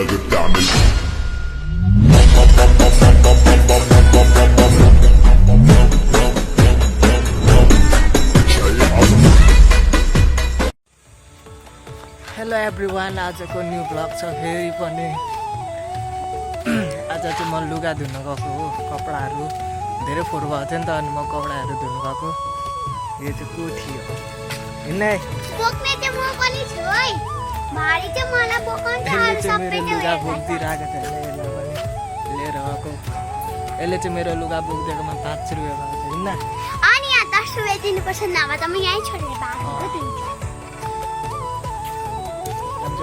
Hello everyone, आजको new blog छ फेरि पनि। आज चाहिँ म लुगा धुन गएको हो। कपडाहरू धेरै फोहोर भएको थियो नि त, अनि म कपडाहरू धुन गएको। यो चाहिँ कोठी हो। हिँड्ने बोक्ने चाहिँ म पनि छु है। भारी चाहिँ मलाई बोकाउनु छ, अरु सबै चाहिँ लुगा बोक्दिरहेको थियो यसले पनि लिएर गएको। यसले चाहिँ मेरो लुगा बोकिदिएकोमा 5 रुपियाँ भएको छ। हिँड्न अनि यहाँ 10 रुपियाँ दिनुपर्छ, नभए त म यहीँ छोडेर बाहिर दिन्छु।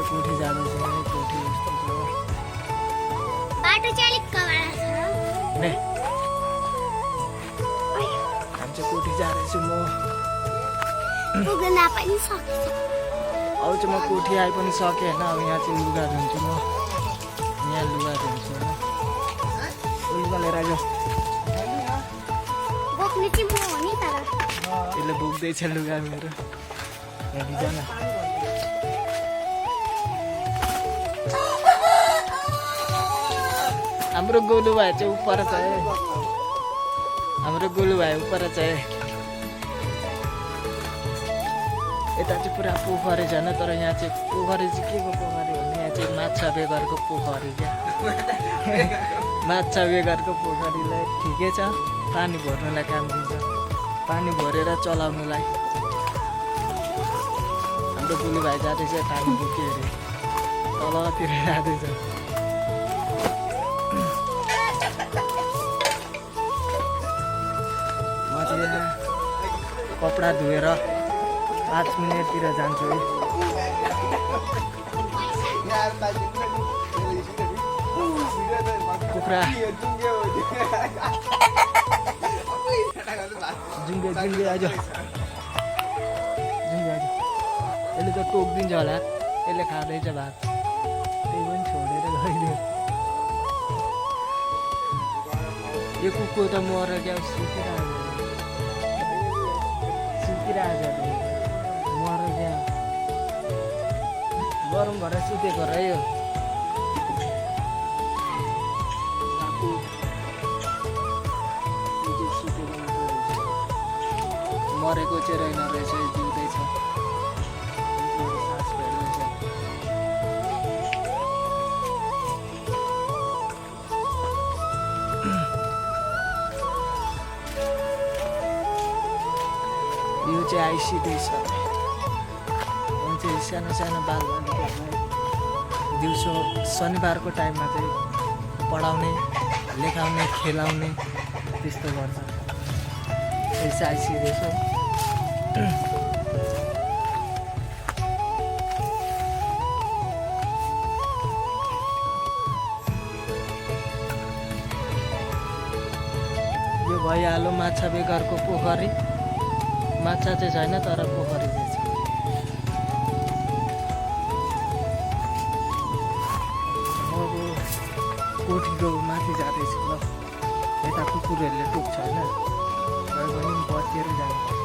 कोठी जाँदैछ, कोठी यस्तो छ। बाटो चाहिँ अलिक कमारा छ। ने हामी चाहिँ कोठी जाँदैछु म। पुग्न पनि सकेछ। अब चाहिँ म कोठी आइ पनि सकेँ होइन। अब यहाँ चाहिँ लुगा धुन्छु म। यहाँ लुगा धुन्छु होइन। लुगा लिएर आइज। बोक्ने चाहिँ म हो नि तर। यसले बोक्दैछ लुगा मेरो। यहाँ जान। हाम्रो गोलु भाइ चाहिँ उपर छ है। हाम्रो गोलु भाइ उपर छ है। यता चाहिँ पुरा पोखरी छ होइन, तर यहाँ चाहिँ पोखरी चाहिँ के को पोखरी भन्ने, यहाँ चाहिँ माछा बेगरको पोखरी क्या। माछा बेगरको पोखरीलाई ठिकै छ, पानी भर्नुलाई काम दिन्छ। पानी भरेर चलाउनुलाई। हाम्रो गोलु भाइ जाँदैछ पानी बोक्यो अरे, तलतिर जाँदैछ। कपडा धुएर 5 मिनटतिर जान्छु है। कुखुरा जुङ्गे जुङ्गे आइज, जुङ्गे आइज। यसले त टोकिदिन्छ होला, यसले खाँदैछ भात, त्यही पनि छोडेर गइदियो। यो कुकुर त मर क्या, सुकिरहेको मर क्या, गरम भएर सुतेको र यो मरेको चाहिँ रहेन रहेछ, जिउँदैछ। सास फेर्दैछ। यो चाहिँ आइसिडी छ। यहाँ चाहिँ सानो सानो बालबालिकाहरूलाई दिउँसो शनिबारको टाइममा चाहिँ पढाउने, लेखाउने, खेलाउने त्यस्तो गर्छ। यो चाहिँ आइसिडी छ। यो भइहाल्यो माछा बेगरको पोखरी। माछा चाहिँ छैन, तर पोखरी चाहिँ छ। म अब कोठीको माथि जाँदैछु ल। यता कुकुरहरूले टोक्छ होइन, तर पनि बचेर जानुपर्छ।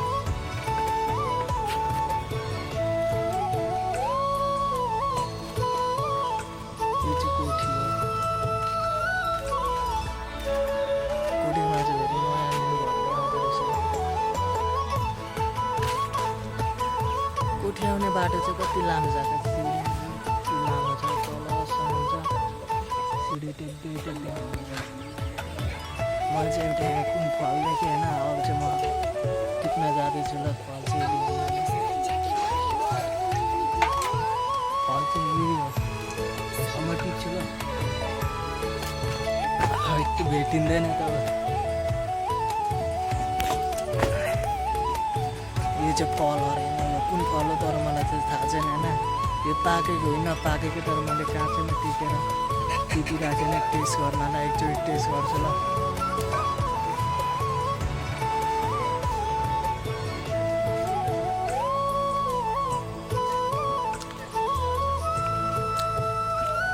यो चाहिँ कोठी हो। कोठीमा चाहिँ धेरै नयाँ न्यू घरहरू आउँदो रहेछ। कोठी आउने बाटो चाहिँ कति लामो छ, सिडी लामो छ, तलसम्म छ। सिडी टेक्दै टेक्दै मैले चाहिँ एउटा यहाँ कुन फल देखेँ होइन। अब चाहिँ म टिप्न जाँदैछु ल। फल चाहिँ यही हो। अब म टिप्छु ल। त्यो भेटिँदैन त। यो चाहिँ फल हो अरे, कुन फल हो तर मलाई चाहिँ थाहा छैन होइन। यो पाकेको होइन, पाकेको, तर मैले काँचैमा टिपेर टिपिरहेको छैन। टेस्ट गर्नलाई एकचोटि टेस्ट गर्छु ल।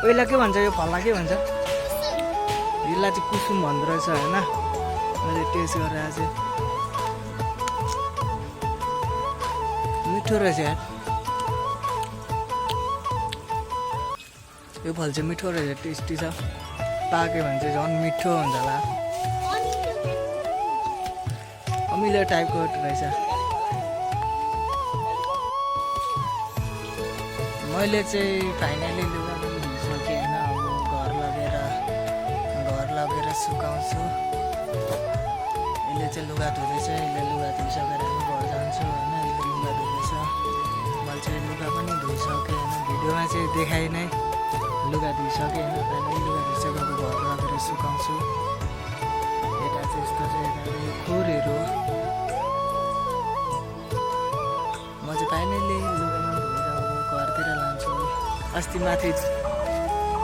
उयोलाई के भन्छ, यो फललाई के भन्छ? यसलाई चाहिँ कुसुम भन्दो रहेछ होइन। मैले टेस्ट गरेर चाहिँ मिठो रहेछ यार। यो फल चाहिँ मिठो रहेछ, टेस्टी छ। पाक्यो भने चाहिँ झन् मिठो हुन्छ होला, अमिलो टाइपको रहेछ। मैले चाहिँ फाइनली लुगा पनि धोइसकेँ होइन। अब घर लगेर सुकाउँछु। यसले चाहिँ लुगा धुँदैछ, यसले लुगा धोइसकेर हामी घर जान्छु होइन। यसले लुगा धुँदैछ, मैले चाहिँ लुगा पनि धोइसकेँ होइन। भिडियोमा चाहिँ देखाइ नै लुगा धोइसकेँ होइन। फाइनली लुगा धोइसकेको घर लगेर सुकाउँछु। यता चाहिँ यस्तो चाहिँ यता यो खोरहरू हो। म चाहिँ फाइनली लुगा धोएर अब घरतिर लान्छु। अस्ति माथि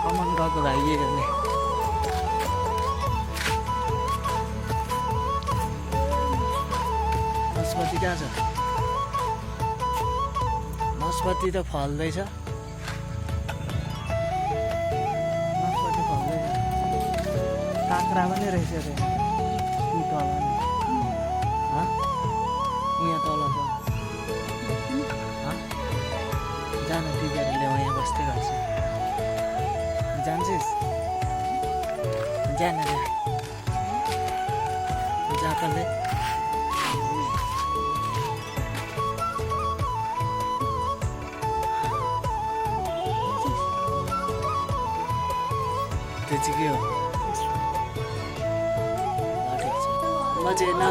कमान गएको भाइए भने नास्पाती कहाँ छ? नास्पाती त फल्दैछ, नास्पाती फल्दैछ। काँक्रा पनि रहेछ त्यो तल उहाँ तल छ। जान टिपेर ल्याऊ, यहाँ बस्दै गर्छु। जान्छस्? जान जा तले। त्यो चाहिँ के हो? ठिक छ। म चाहिँ होइन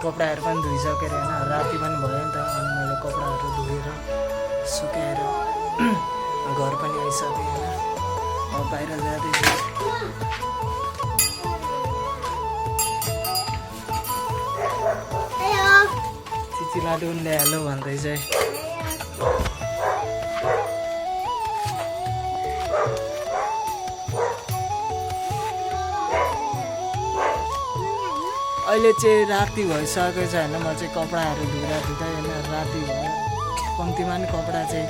कपडाहरू पनि धोइसकेर होइन, राति पनि भयो नि त। अनि मैले कपडाहरू धोएर सुकाएर घर पनि आइसकेँ होइन। अब बाहिर जाँदैछु। चिची लाडु पनि ल्याइहाल्नु भन्दैछ। अहिले चाहिँ राति भइसकेको छ होइन। म चाहिँ कपडाहरू धुँदा होइन राति भयो। कम्तीमा नि कपडा चाहिँ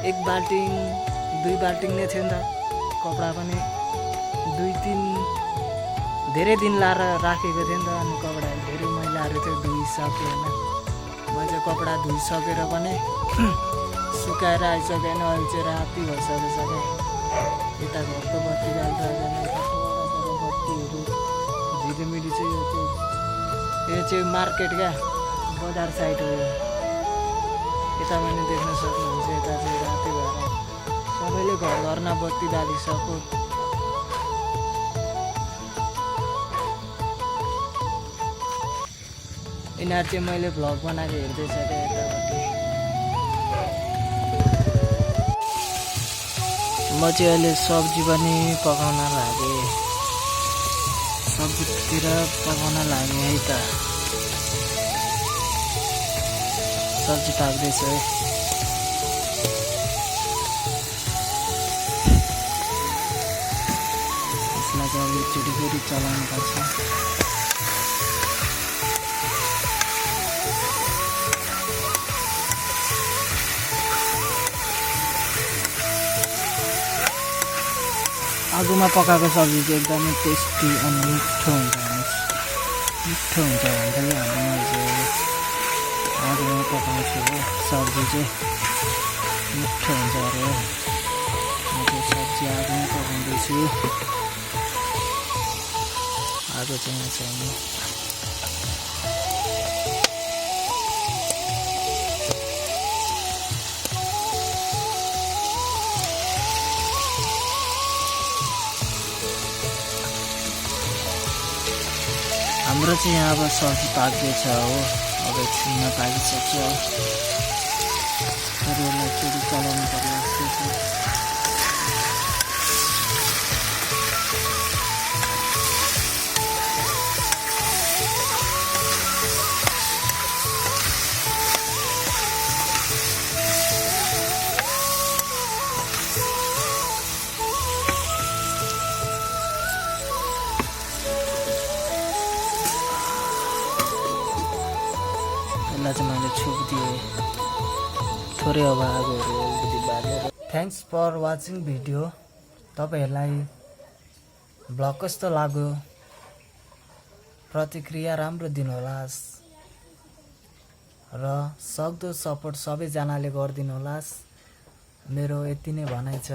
1 बाल्टिङ 2 बाल्टिङ नै थियो नि त। कपडा पनि 2-3 धेरै दिन लाएर राखेको थियो नि त। अनि कपडा धेरै मैलाहरू थियो, धोइसकेँ होइन। म चाहिँ कपडा धोइसकेर पनि सुकाएर आइसकेँ होइन। अहिले चाहिँ राति भइसकेको छ क्या। यता घरको बत्ती बाल्दा बत्तीहरू झिलिमिली चाहिँ यो चाहिँ मार्केट क्या, बजार साइड हो यो। यता पनि देख्न सक्नुहुन्छ। यता चाहिँ राति भएर सबैले घर घरमा बत्ती बालिसक्यो। यिनीहरू चाहिँ मैले भ्लग बनाएको हेर्दैछ क्या यतापट्टि। म चाहिँ अहिले सब्जी पनि पकाउन लागेँ। सब्जीतिर पकाउन लागेँ है त। सब्जी पाक्दैछ है। यसलाई चाहिँ अब एकचोटि फेरि चलाउनु पर्छ। आगोमा पकाएको सब्जी चाहिँ एकदमै टेस्टी अनि मिठो हुन्छ। मिठो हुन्छ भन्दाखेरि हाम्रोमा चाहिँ आगोमा पकाउँछु हो सब्जी चाहिँ मिठो हुन्छ अरे। म चाहिँ सब्जी आगोमा पकाउँदैछु। आगो चाहिँ यहाँ चाहिने। हाम्रो चाहिँ यहाँ अब सब्जी पाक्दैछ हो। अब एकछिनमा पाकिसक्छ। तर यसलाई फेरि चलाउनु पर्ने जस्तो छ। यसलाई चाहिँ मैले छोपिदिएँ थोरै अब आगोहरू अलिकति बालेर। Thanks for watching video. तपाईँहरूलाई भ्लग कस्तो लाग्यो प्रतिक्रिया राम्रो दिनुहोलास् र सक्दो सपोर्ट सबैजनाले गरिदिनुहोलास्। मेरो यति नै भनाइ छ।